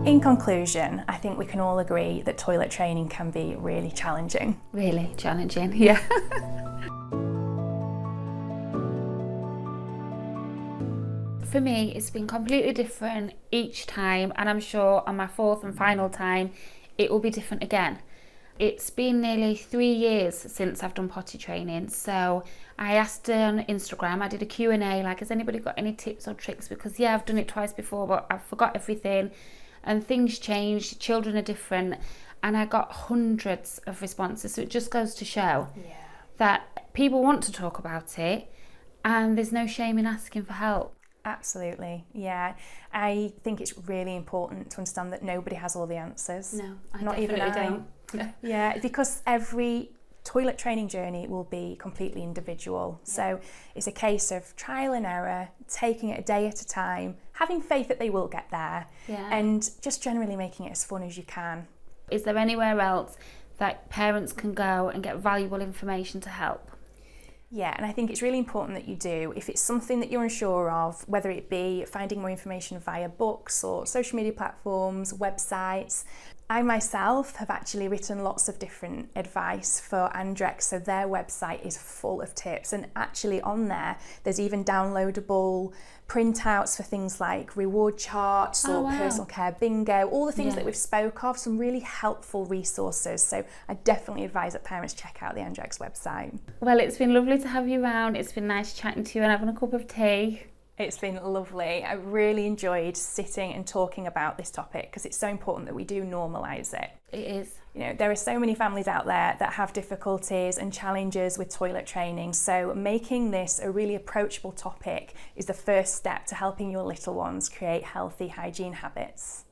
In conclusion, I think we can all agree that toilet training can be really challenging. Really challenging, yeah. For me, it's been completely different each time, and I'm sure on my fourth and final time, it will be different again. It's been nearly 3 years since I've done potty training, so I asked on Instagram, I did a Q&A, like, has anybody got any tips or tricks? Because yeah, I've done it twice before, but I forgot everything. And things change, children are different, and I got hundreds of responses. So it just goes to show that people want to talk about it, and there's no shame in asking for help. Absolutely, yeah. I think it's really important to understand that nobody has all the answers. No, I Not definitely even don't. Yeah, because every toilet training journey will be completely individual. So it's a case of trial and error, taking it a day at a time, having faith that they will get there, and just generally making it as fun as you can. Is there anywhere else that parents can go and get valuable information to help? Yeah, and I think it's really important that you do. If it's something that you're unsure of, whether it be finding more information via books or social media platforms, websites. I myself have actually written lots of different advice for Andrex, so their website is full of tips, and actually on there there's even downloadable printouts for things like reward charts or personal care bingo, all the things that we've spoke of, some really helpful resources. So I definitely advise that parents check out the Andrex website. Well, it's been lovely to have you around. It's been nice chatting to you and having a cup of tea. It's been lovely. I really enjoyed sitting and talking about this topic because it's so important that we do normalise it. It is. You know, there are so many families out there that have difficulties and challenges with toilet training, so making this a really approachable topic is the first step to helping your little ones create healthy hygiene habits.